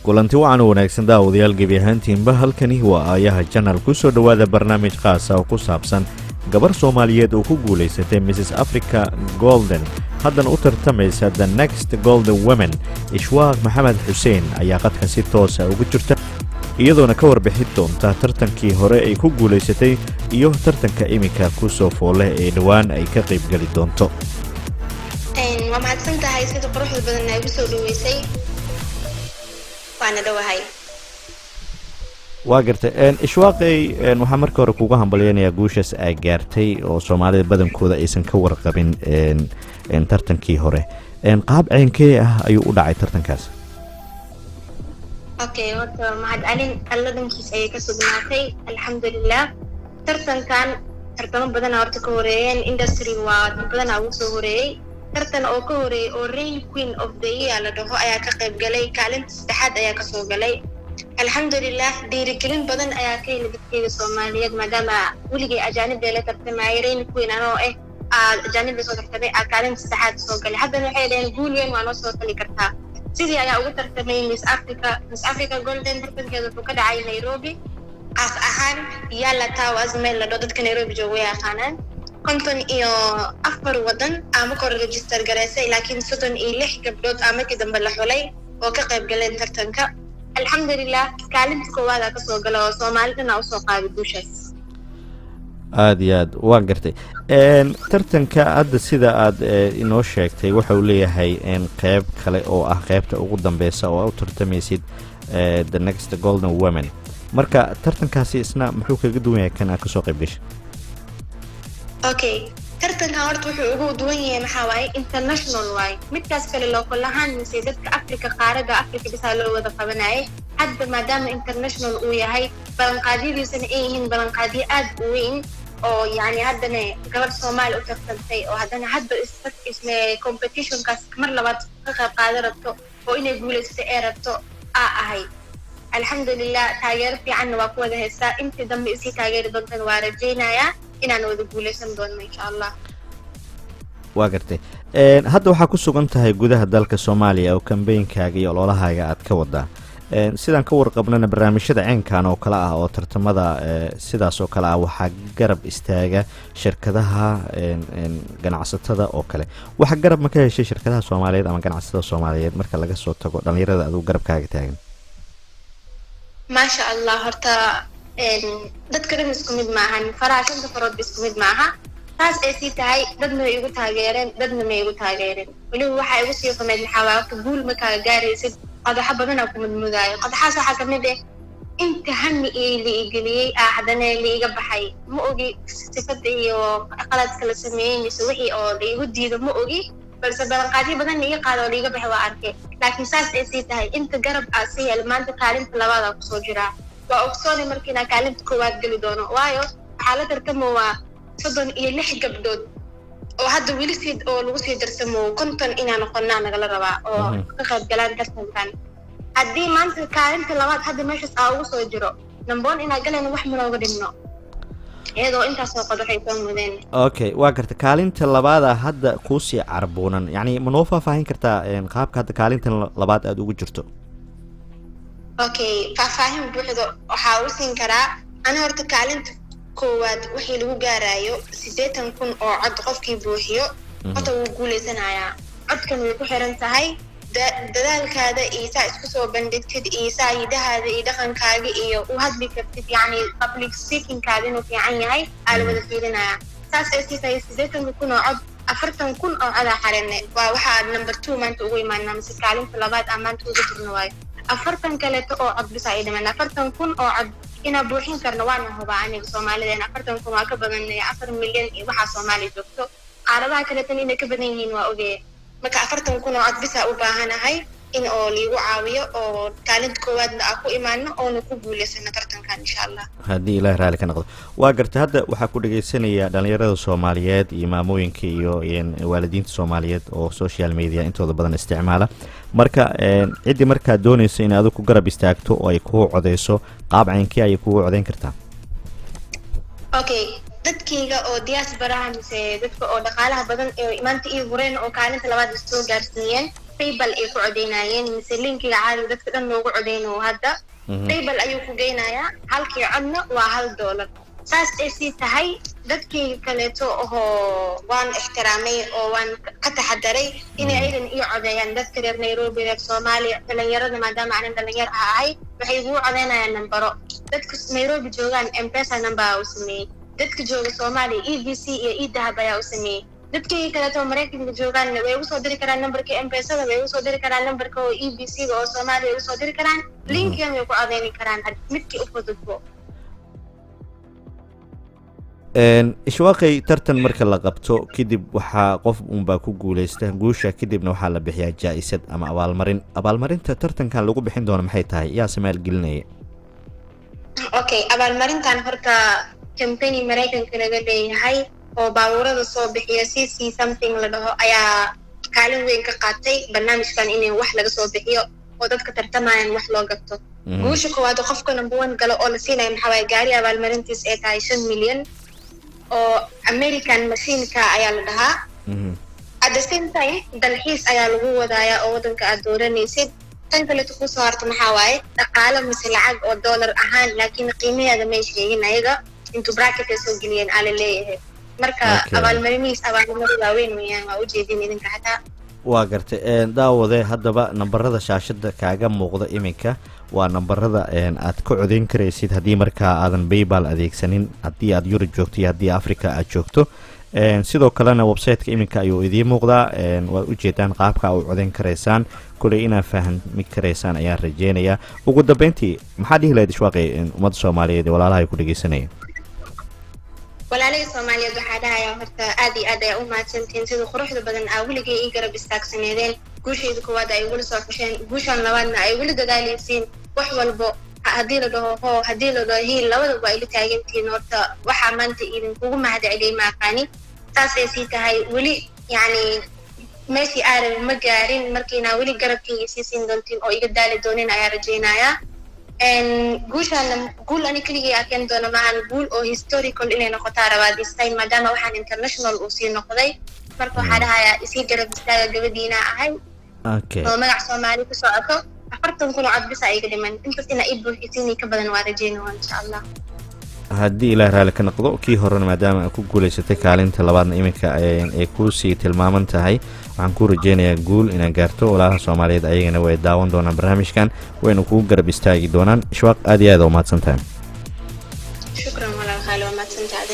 kulanti wacan wanaagsan daawadayaal gebi ahaantiinba halkani waa aayaha janal ku soo dhowaada barnaamij qaasa oo ku saabsan gabar Soomaaliyeed oo ku guulaysatay Mrs Africa Golden haddana u tartamaysa The Next Golden Women. Ishwaaq Maxamed Xuseen ayaa qadka si toos ah ugu jirta iyadoona ka warbixin doonta tartankii hore ay ku guulaysatay iyo tartanka imika ku soo foole ee dhawaan ay ka qayb gali doonto. waa mahadsantahay sida quruxda badan ay soo dhaweysay waana dhawahay. waa gartay ishwaaqay waxaa marka hore kuga hambalyeynaya guushaas ay gaartay oo Soomaalida badankooda aysan ka warqabin tartankii hore qaab ceenkee ah ayuu u dhacay tartankaas. horta mahad alin alla dhankiisa ayay ka sugnaatay alxamdulilah. tartankan tartamo badan horta ka horeeyeen industry waa badan ugu soo horeeyay tartan oo ka horeeyay oo Rain Queen of the Year la dhaho ayaa ka qayb galay kaalinta saddexaad ayaa ka soo galay. alxamdulilah dhiirigelin badan ayaa ka yimid dadka Soomaaliyeed maadaama weligay ajaanib ay la tartamay Rain Queen anoo ajaanib soo tartamay kaalinta saddexaad soo galay. haddana waxay leeyihiin guul weyn waa noo soo tali kartaa. sidii ayaa ugu tartamay Miss Africa Golden tartankeeda wuxuu ka dhacay Nairobi as ahaan yalla towers meel la dhaho dadka Nairobi jooga way yaqaanaan. 54 wadan ama kor register gareysay laakiin 36 gabdhood ama ka dambe la xulay oo ka qayb galeen tartanka. alxamdulilah kaalinta koowaad ka soo galay oo Soomaalidana u soo qaaday guushaas. aad iyo aad waa gartay tartanka hadda sida aad inoo sheegtay waxa uu leeyahay qayb kale oo ah qaybta ugu dambeysa oo u tartamaysid The Next Golden Women. marka tartankaasi isna muxuu kaga duwan yahay kan aad ka soo qayb gashay? tartankan horta wuxuu ugu duwan yahay maxaa waaye international waaye midkaas kale local ahaan mise dadka Afrika qaarada Afrika bisa loo wada qabanayay. hadda maadaama international uu yahay balanqaadidiisana ay yihiin balanqaadi aad u weyn oo yani haddana gabar Soomaali u tartantay oo haddana hadda isla competitionkaas mar labaad ka qayb qaadan rabto oo inay guulaysato ay rabto ahay. alxamdulilah taageero fiican waa ku wada heystaa intii dambe isii taageeri doontaan waa rajaynayaa inaan wada guulaysan doono insha Allah. waa gartay hadda waxaa ku sugan tahay gudaha dalka Soomaaliya oo kambaynkaaga iyo ololahaaga aad ka wadaa sidaan ka warqabnana barnaamijyada ceenkan oo kala ah oo tartamada sidaas oo kale ah waxaa garab istaaga shirkadaha ganacsatada oo kale. waxa garab ma ka heshay shirkadaha Soomaaliyeed ama ganacsatada Soomaaliyeed marka laga soo tago dhalinyarada adigu garabkaaga taagan? maasha Allah horta dadka dhan isku mid maahan faraashada farood isku mid maaha. taas ay sii tahay dadna way igu taageereen dadna ma igu taageereen. waliba waxa igu sii fameed xawaaqo guul ma kaaga gaaraysid qadaxa badan ku mudmudaayo. qadaxaas waxa kamid ah inta hami la igeliyay haddana la iga baxay ma ogi sifada iyo qaladka la sameeyay mise wixii oo la igu diido ma ogi balse balanqaadi badan iga qaado oo iga baxay waa arkay. laakiin saas ay sii tahay inta garab si maanta kaalinta labaad ku soo jira waa ogsooni markiina kaalinta koowaad gali doono waayo waxaa la tartamo waa 36 gabdhood oo hadda weli oo lagu sii darsamo 50 inaan noqonnaa nagala rabaa oo ka qayb galaan tartankan. haddii maanta kaalinta labaad hadda meeshaas ugu soo jiro number 1 inaan galayno wax ma looga dhigno iyadoo intaas oo qodob ay soo mudeen. waa gartay kaalinta labaad hadda ku sii carbuunan yani ma noo faahfaahin kartaa qaabka hadda kaalinta labaad aad ugu jirto? faahfaahin buuxdo waxaa u siin karaa ana horta kaalinta koowaad wixii lagu gaarayo 80,000 oo cod qofkii buuxiyo qofka wuu guuleysanayaa. codkan way ku xiran tahay dadaalkaada iyo saa isku soo bandhigtid iyo saa hidahaada iyo dhaqankaaga iyo u hadli kartid yani public speakingkaada inuu fiican yahay aa la wada fiirinayaa. saas ay sii tahay 80,000 oo cod 40,000 oo codaa xarane waa waxaa number 2 maanta ugu imaanaa mise kaalinta labaad maanta ugu jirno waayo 40 kaleeto oo cod bisa ay dhiman 40,000 oo cod inaa buuxin karno waana hubaa aniga Soomaaliyeed 40,000 waa ka badan 4 milyan iyo waxa Soomaali joogto qaaradaha kaleetan inay ka badan yihiin waa ogee. marka 40,000 oo cod bisa u baahanahay in oo liigu caawiyo oo kaalinta koowaadna ku imaano oo ku guuleysano tartankan insha Allah haddii Ilaahay raali ka noqdo. waa gartay hadda waxaa ku dhageysanaya dhalinyarada Soomaaliyeed iyo maamooyinka iyo waalidiinta Soomaaliyeed oo social media intooda badan isticmaala. marka cidii markaa doonayso in aad ku garab istaagto oo ay ku codeyso qaab ceenkii ay ku codeyn kartaa? dadkayga oo diaspora mise dadka oo dhaqaalaha badan ee maanta iyo horeen oo kaalinta labaad soo gaarsiiyeen PayPal ay ku codeynayeen mise linkiga caadi dadka dhan loogu codeynayo hadda PayPal ayuu ku geynayaa halkii codna waa $1 saas ay sii tahay dadkii kaleeto oo waan ixtiraamay oo waan ka taxadaray inay aydan iyo codeeyaan dadka reer Nairobi reer Soomaaliya dhalinyarada maadaama aan dhalinyar ahay waxay ugu codeynayaan nambaro dadka Nairobi joogaan M-Pesa number u sameeyay dadka jooga Soomaaliya EVC iyo e-dahab ayaa u sameeyay dadkii kaleeto Mareykanka joogaan way ugu soo diri karaan numberka M-Pesa way ugu soo diri karaan numberka oo EVC oo Soomaaliya ugu soo diri karaan linkigan way ku codeyn karaan midkii u fududbo ishwaaqay tartan marka la qabto kadib waxaa qof unbaa ku guuleysta guusha kadibna waxaa la bixiyaa jaa-isad ama abaalmarinta tartankan lagu bixin doono maxay tahay yaa samaal gelinaya okay abaalmarintan horta company Mareykanka laga leeyahay oo baabuurada soo bixiya CC something la dhaho ayaa kaalin weyn ka qaatay barnaamijkan in wax laga soo bixiyo oo dadka tartamayaan wax loo gato guusha koowaad qofka number 1 galo oo la siinayo maxaa waay gaari abaalmarintiis ay tahay 5 milyan oo American machine-ka ayaa la dhahaa at the same time dalxiis ayaa lagu wadaaya oo wadanka aad dooranaysid tan kale ku soo harto maxaa waaye dhaqaale mise lacag oo dollar ahaan laakiin qiimaheeda ma sheegin ayaga intuu bracket soo geliyeen ala leeyahay marka abaalmarinta waaweyn weeyaan waa u jeedin idinka xataa waa gartay daawade haddaba nambarada shaashada kaaga muuqda iminka waa nambarada aad ka codeyn karaysid haddii markaa aadan PayPal adeegsanin haddii aad Yurub joogto iyo haddii Africa aad joogto sidoo kalena website-ka iminka ayuu idiin muuqdaa waad u jeedaan qaabka aad u codeyn karaysaan kulay inaad fahmi karaysaan ayaan rajeynayaa ugu dambeyntii maxaa dhihi lahayd ishwaaqay ummadda Soomaaliyeed ee walaalaha ay ku dhageysanayaan walaalay Soomaaliyeed waxaa dhahayaa horta aad iyo aad ay u mahadsantiin sida quruxda badan aa weligay ii garab istaagsaneedeen guusheedu koowaad ay weli soo xusheen guushan labaadna ay weli dadaalaysiin wax walbo haddii la dhaho haddii la dhaho hiil labadaba ay la taagantihiin horta waxaa maanta idinkugu mahadceliyay maaqaani saasay sii tahay weli yacni meeshii aadan ma gaarin markiina weli garabkayga sii siin doontiin oo iga daali doonin ayaa rajeynayaa guul ani keligay arkeen doona maahan guul oo historical inay noqotaa rabaa this time maadaama waxaan international uu sii noqday marka waxaa dhahayaa isii garab istaaga gabadhiina ahay oo magac Soomaali ku socoto 40 kun oo cod bis ayaga dhiman intaas ina ii buuxisiin ka badan waa rajeynaa insha Allah haddii ilaahay raali ka noqdo kii horena maadaama aad ku guuleysatay kaalinta labaadna iminka ay ku sii tilmaaman tahay waxaan ku rajeynayaa guul inaad gaarto walaalaha Soomaaliyeed ayagana way daawan doonaan barnaamijkan wayna kugu garab istaagi doonaan ishwaaq aad iyo aad u mahadsantahay shukran walaal khali waa mahadsantahay